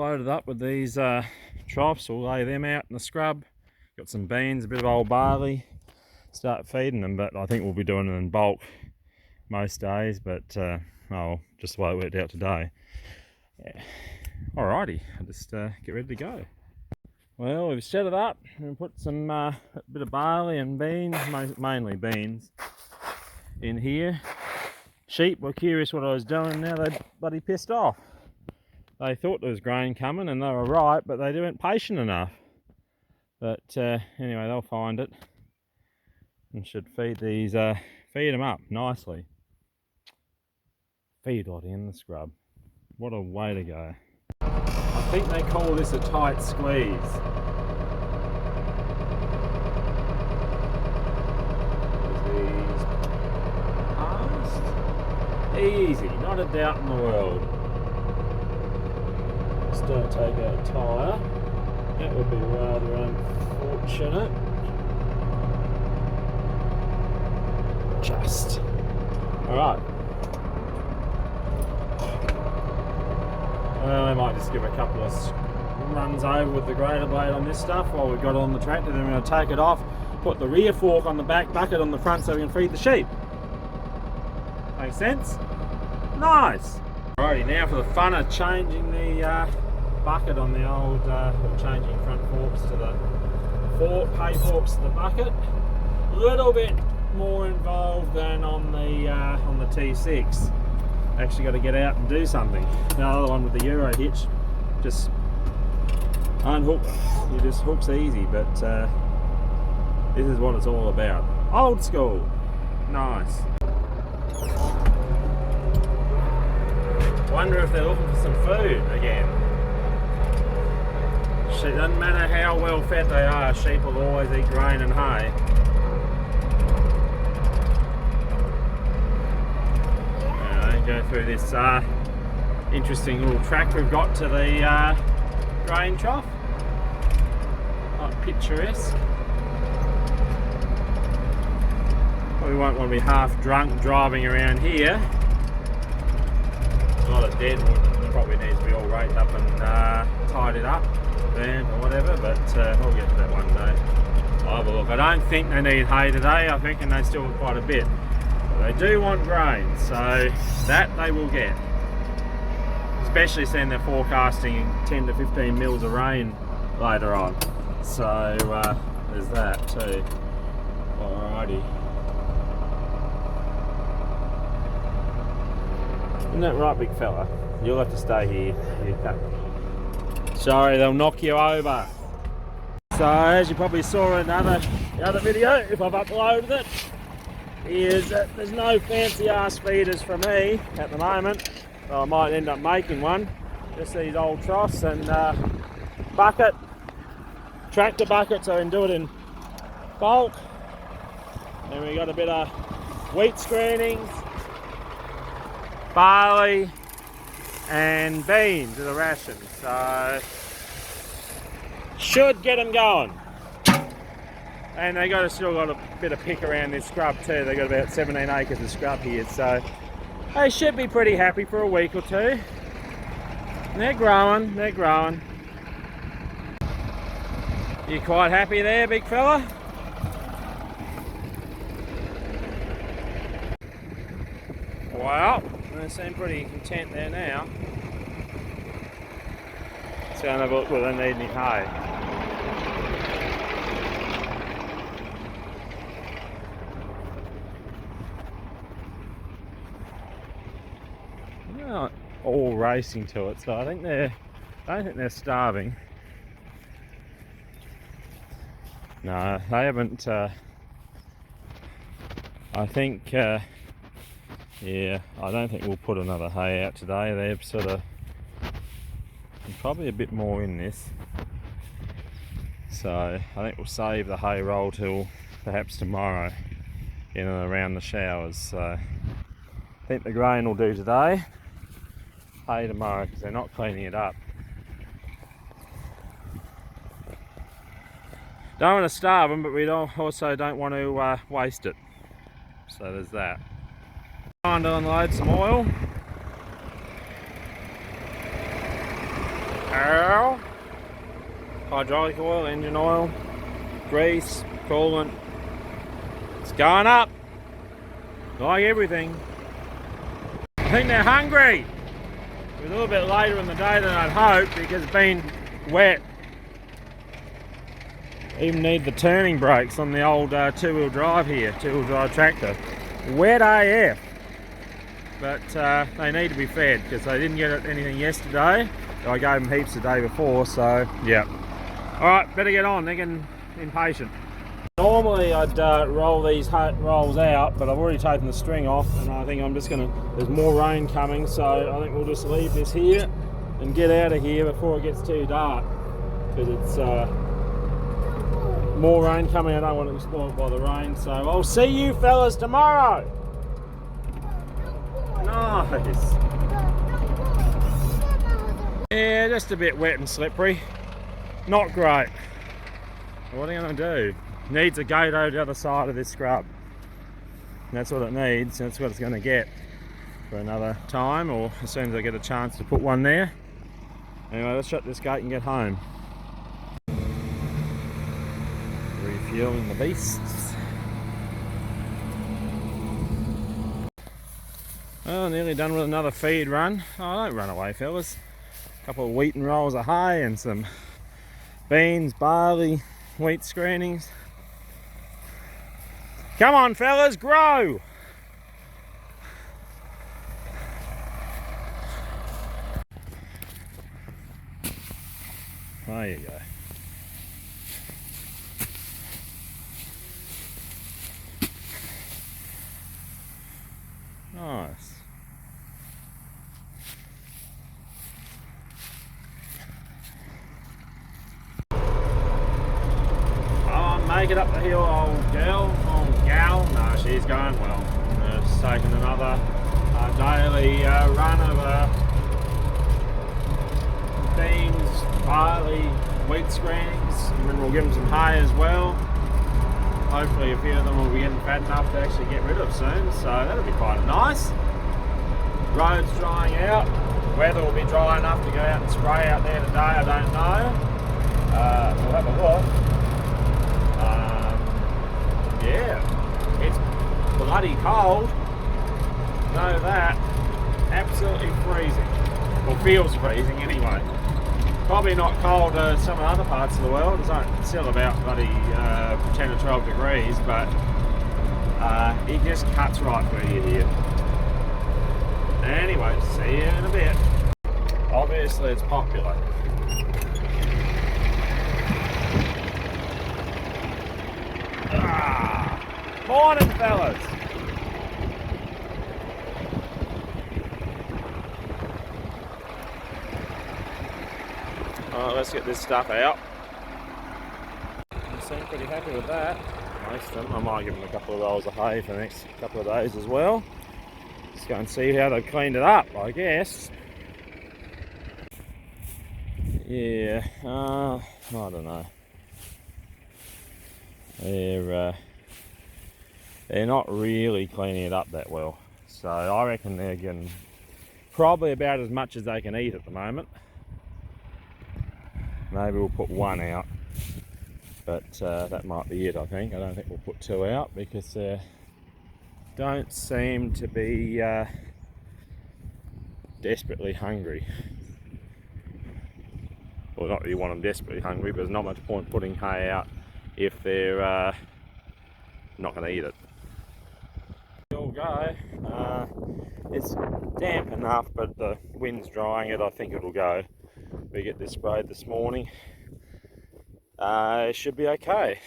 loaded up with these troughs. We'll lay them out in the scrub. Got some beans, a bit of old barley. Start feeding them, but I think we'll be doing it in bulk most days, but just the way it worked out today. Yeah. Alrighty, I'll just get ready to go. Well, we've set it up and put some a bit of barley and beans, mainly beans, in here. Sheep were curious what I was doing. Now they're bloody pissed off. They thought there was grain coming and they were right, but they weren't patient enough. But anyway, they'll find it and should feed them up nicely. Feedlot in the scrub. What a way to go. I think they call this a tight squeeze. These past. Easy, not a doubt in the world. Just don't take out a tyre. That would be rather unfortunate. Just. Alright. Well, I might just give a couple of runs over with the grader blade on this stuff while we've got it on the tractor. Then we're going to take it off, put the rear fork on the back, bucket on the front so we can feed the sheep. Makes sense? Nice! Alrighty, now for the fun of changing the bucket on the old, or changing front forks to the hay forks to the bucket. A little bit more involved than on the T6. Actually got to get out and do something. The other one with the Euro hitch, just unhook. You just hooks easy, but this is what it's all about. Old school. Nice. Wonder if they're looking for some food again. It doesn't matter how well fed they are, sheep will always eat grain and hay. Go through this interesting little track we've got to the grain trough. Quite picturesque. We won't want to be half drunk driving around here. A lot of dead wood that probably needs to be all raked up and tidied up, burned or whatever, but we'll get to that one day. I'll have a look. I don't think they need hay today. I think they still have quite a bit. They do want grain, so that they will get. Especially seeing they're forecasting 10 to 15 mils of rain later on. So there's that too. Alrighty. Isn't that right, big fella? You'll have to stay here. Sorry, they'll knock you over. So as you probably saw in the other video, if I've uploaded it, is that there's no fancy ass feeders for me at the moment. So I might end up making one. Just these old troughs and bucket, tractor bucket, so I can do it in bulk. And we got a bit of wheat screenings, barley and beans as a ration. So should get them going. And they still got a bit of pick around this scrub too. They got about 17 acres of scrub here, so they should be pretty happy for a week or two. And they're growing, they're growing. You quite happy there, big fella? Well, they seem pretty content there now. Let's go and have a look whether they need any hay. All racing to it, so I don't think they're starving. No, they haven't. I think yeah, I don't think we'll put another hay out today. They're sort of probably a bit more in this, so I think we'll save the hay roll till perhaps tomorrow in and around the showers. So I think the grain will do today. Hay tomorrow because they're not cleaning it up. Don't want to starve them, but we also don't want to waste it. So there's that. Trying to unload some oil. Ow. Hydraulic oil, engine oil, grease, coolant. It's going up. Like everything. I think they're hungry. It was a little bit later in the day than I'd hoped because it's been wet. Even need the turning brakes on the old two-wheel drive here, two-wheel drive tractor. Wet AF. But they need to be fed because they didn't get anything yesterday. I gave them heaps the day before, so yeah. Alright, better get on, they're getting impatient. Normally I'd roll these rolls out, but I've already taken the string off and I think I'm just going to, there's more rain coming, so I think we'll just leave this here and get out of here before it gets too dark. Because it's more rain coming, I don't want to be spoiled by the rain, so I'll see you fellas tomorrow! Nice! Yeah, just a bit wet and slippery. Not great. What are you going to do? Needs a gate over the other side of this scrub. And that's what it needs. That's what it's going to get for another time, or as soon as I get a chance to put one there. Anyway, let's shut this gate and get home. Refueling the beasts. Oh, nearly done with another feed run. Oh, don't run away, fellas. A couple of wheat and rolls of hay and some beans, barley, wheat screenings. Come on, fellas, grow! There you go. Nice. Make it up the hill, old gal. No, she's going well. Just taking another daily run of beans, barley, wheat screenings, and then we'll give them some hay as well. Hopefully a few of them will be getting fat enough to actually get rid of soon, so that'll be quite nice. Road's drying out. Weather will be dry enough to go out and spray out there today, I don't know. We'll have a look. Yeah, it's bloody cold. Know that. Absolutely freezing. Well, feels freezing anyway. Probably not cold as some other parts of the world. It's still about bloody 10 or 12 degrees, but it just cuts right through you here. Anyway, see you in a bit. Obviously, it's popular. Morning, fellas. Alright, let's get this stuff out. I seem pretty happy with that. Most of them. I might give them a couple of rolls of hay for the next couple of days as well. Just go and see how they've cleaned it up, I guess. Yeah, I don't know. They're not really cleaning it up that well. So I reckon they're getting probably about as much as they can eat at the moment. Maybe we'll put one out, but that might be it, I think. I don't think we'll put two out because they don't seem to be desperately hungry. Well, not that you want them desperately hungry, but there's not much point putting hay out if they're not going to eat it. It'll go. It's damp enough, but the wind's drying it. I think it'll go. We get this sprayed this morning. It should be okay.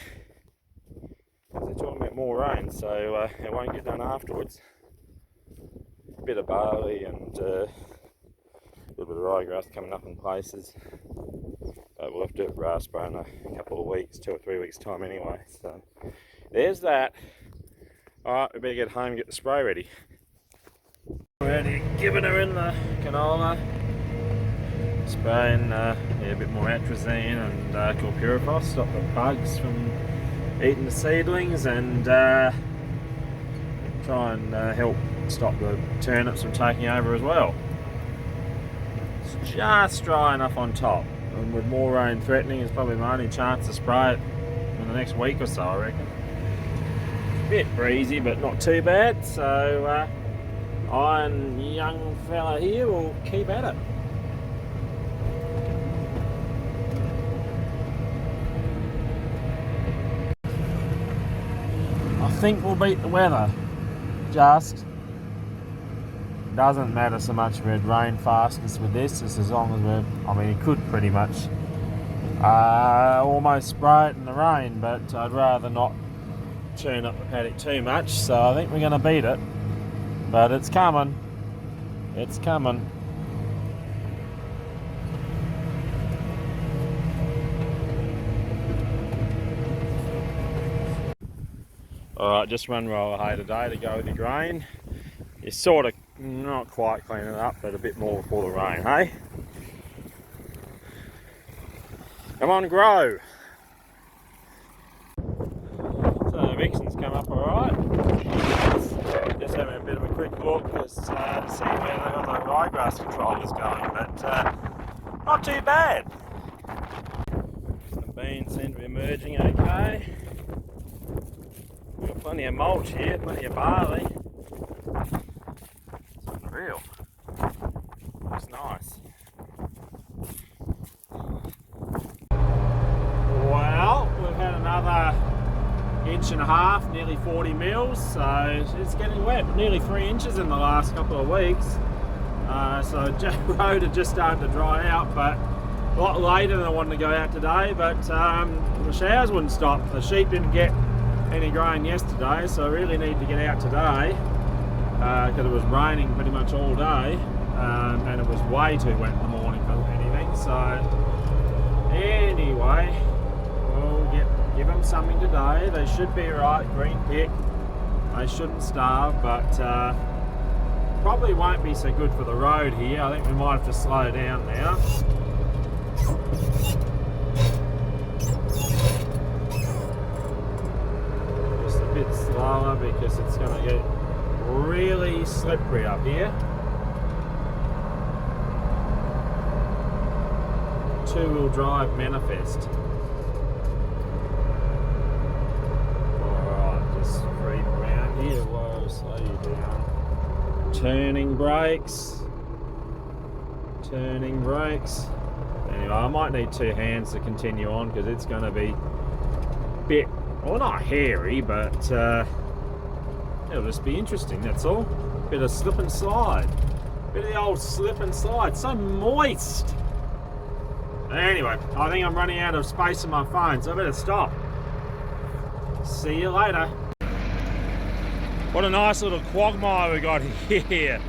They're talking about more rain, so it won't get done afterwards. A bit of barley and a little bit of ryegrass coming up in places. But we'll have to do a grass spray in a couple of weeks, 2 or 3 weeks time anyway. So there's that. Alright, we better get home and get the spray ready. Already giving her in the canola. Spraying a bit more atrazine and chlorpyrifos, stop the bugs from eating the seedlings, and try and help stop the turnips from taking over as well. just dry enough on top. And with more rain threatening, it's probably my only chance to spray it in the next week or so, I reckon. Bit breezy, but not too bad. So I and young fella here will keep at it. I think we'll beat the weather. Just doesn't matter so much if we'd rain fastest with this, as long as we're, I mean, you could pretty much almost spray it in the rain, but I'd rather not turn up the paddock too much, so I think we're going to beat it. But it's coming. It's coming. Alright, just run roller hay today to go with your grain. You're sort of not quite cleaning it up, but a bit more before the rain, hey? Come on, grow! So the Vixen's come up alright. Just having a bit of a quick look to see where the ryegrass controllers going, but not too bad. The beans seem to be emerging okay. We've got plenty of mulch here, plenty of barley. It's unreal. Looks nice. Well, we've had another inch and a half, nearly 40 mils, so it's getting wet. Nearly 3 inches in the last couple of weeks. So road had just started to dry out, but a lot later than I wanted to go out today, but the showers wouldn't stop. The sheep didn't get any grain yesterday, so I really need to get out today because it was raining pretty much all day, and it was way too wet in the morning for anything. So anyway, we'll give them something today. They should be right, green pick. They shouldn't starve, but probably won't be so good for the road here. I think we might have to slow down now. Bit slower because it's going to get really slippery up here. Two-wheel drive manifest. Alright, just creep around here. Whoa, slow you down. Turning brakes. Turning brakes. Anyway, I might need two hands to continue on because it's going to be a bit, well, not hairy, but it'll just be interesting, that's all. Bit of slip and slide. Bit of the old slip and slide. So moist. Anyway, I think I'm running out of space on my phone, so I better stop. See you later. What a nice little quagmire we got here.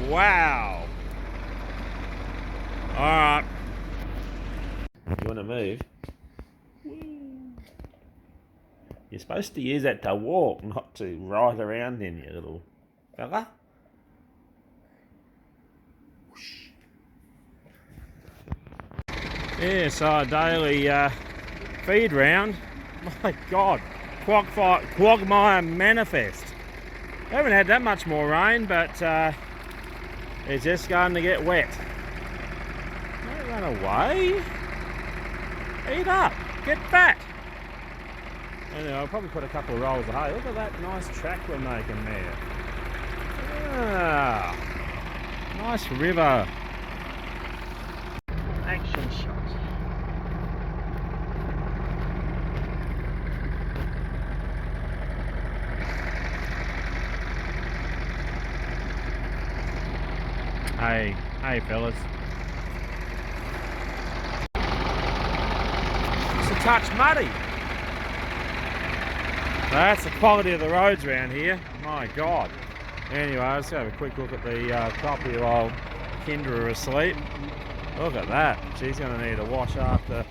Wow. Alright. You want to move? You're supposed to use that to walk, not to ride around in, you little fella. Whoosh. Yeah, so our daily feed round. My God, quagmire manifest. I haven't had that much more rain, but it's just starting to get wet. Don't run away. Eat up. Get fat. Anyway, I'll probably put a couple of rolls of hay. Look at that nice track we're making there. Ah, nice river. Action shot. Hey fellas. It's a touch muddy. That's the quality of the roads around here. My God. Anyway, let's have a quick look at the property while Kendra is asleep. Look at that. She's going to need a wash after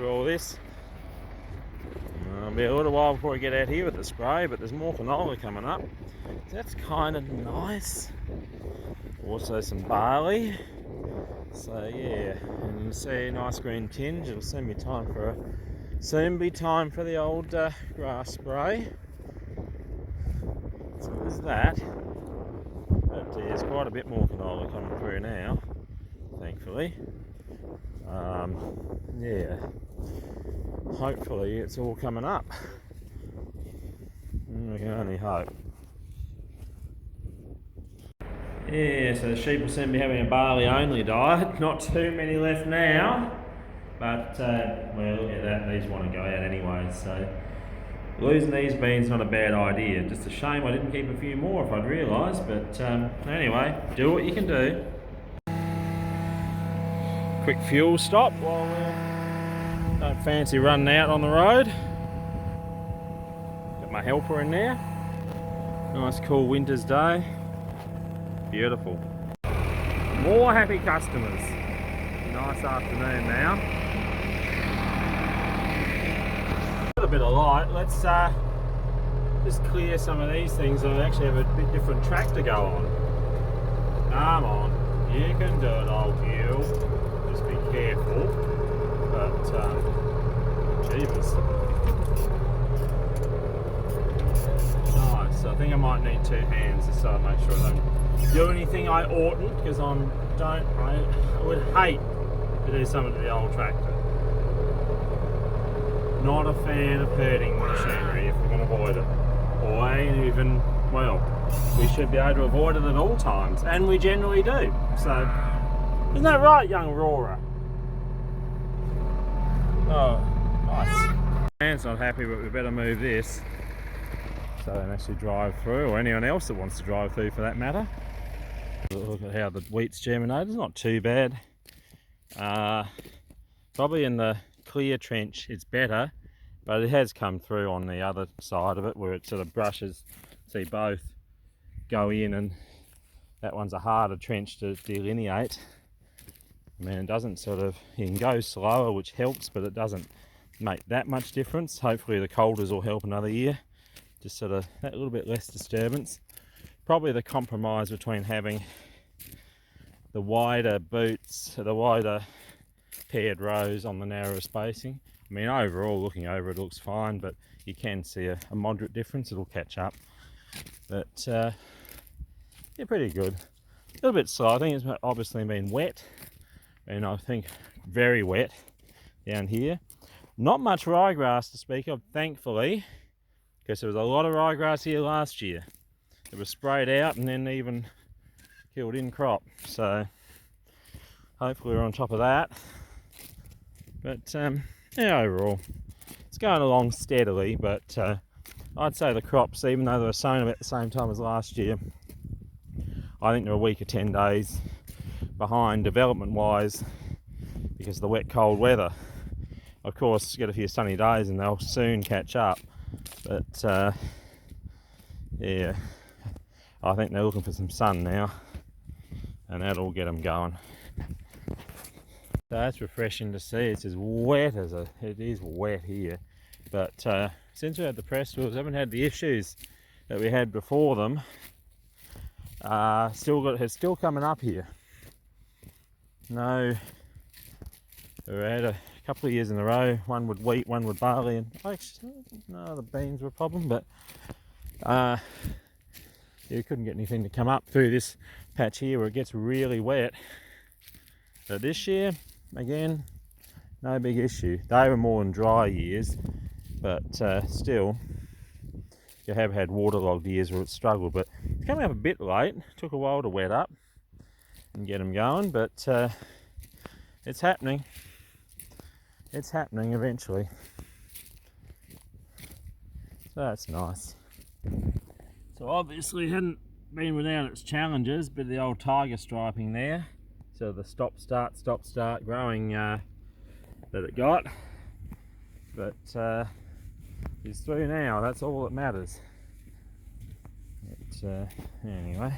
all this. It'll be a little while before we get out here with the spray, but there's more canola coming up. So that's kind of nice. Also some barley. So yeah, and you see a nice green tinge. It'll soon be time for the old grass spray. So there's that. But there's quite a bit more canola coming through now. thankfully. Yeah, hopefully it's all coming up. We can only hope. Yeah, so the sheep will soon be having a barley only diet. Not too many left now, but well, look at that, these want to go out anyway, so losing these beans not a bad idea. Just a shame I didn't keep a few more if I'd realised, but anyway, do what you can do. Quick fuel stop while we don't fancy running out on the road. Got my helper in there. Nice cool winter's day. Beautiful. More happy customers. Nice afternoon now. Got a bit of light. Let's just clear some of these things so we actually have a bit different track to go on. Come on, you can do it, old you. Just be careful. But jeebus. Nice. I think I might need two hands just so I make sure I don't do anything I oughtn't, because I would hate to do something to the old tractor. Not a fan of hurting machinery if we can avoid it. Or even, well, we should be able to avoid it at all times, and we generally do. So, isn't that right, young Roarer? Oh, nice. Man's not happy, but we better move this so they can actually drive through, or anyone else that wants to drive through for that matter. Look at how the wheat's germinated. It's not too bad. Probably in the clear trench it's better, but it has come through on the other side of it where it sort of brushes. See, both go in, and that one's a harder trench to delineate. I mean, it doesn't sort of, you can go slower, which helps, but it doesn't make that much difference. Hopefully the colders will help another year. Just sort of that little bit less disturbance. Probably the compromise between having the wider boots, the wider paired rows on the narrower spacing. I mean, overall, looking over it looks fine, but you can see a moderate difference. It'll catch up. But yeah, pretty good. A little bit slow. I think it's obviously been wet, and I think very wet down here. Not much ryegrass to speak of, thankfully, because there was a lot of ryegrass here last year. It was sprayed out and then even killed in crop. So hopefully we're on top of that. But yeah, overall, it's going along steadily. But I'd say the crops, even though they were sown about the same time as last year, I think they're a week or 10 days behind development-wise because of the wet, cold weather. Of course, get a few sunny days and they'll soon catch up. But yeah, I think they're looking for some sun now, and that'll get them going. So that's refreshing to see. It's as wet as it is wet here. But since we had the press wheels, haven't had the issues that we had before them. It's still coming up here. No, we had a couple of years in a row, one with wheat, one with barley, and actually, no, the beans were a problem, but you couldn't get anything to come up through this patch here where it gets really wet. But this year, again, no big issue. They were more in dry years, but still, you have had waterlogged years where it's struggled. But it's coming up a bit late. Took a while to wet up and get them going, but it's happening. It's happening eventually. So that's nice. So obviously it hadn't been without its challenges, but the old tiger striping there. So the stop start growing that it got. But it's through now, that's all that matters. But anyway.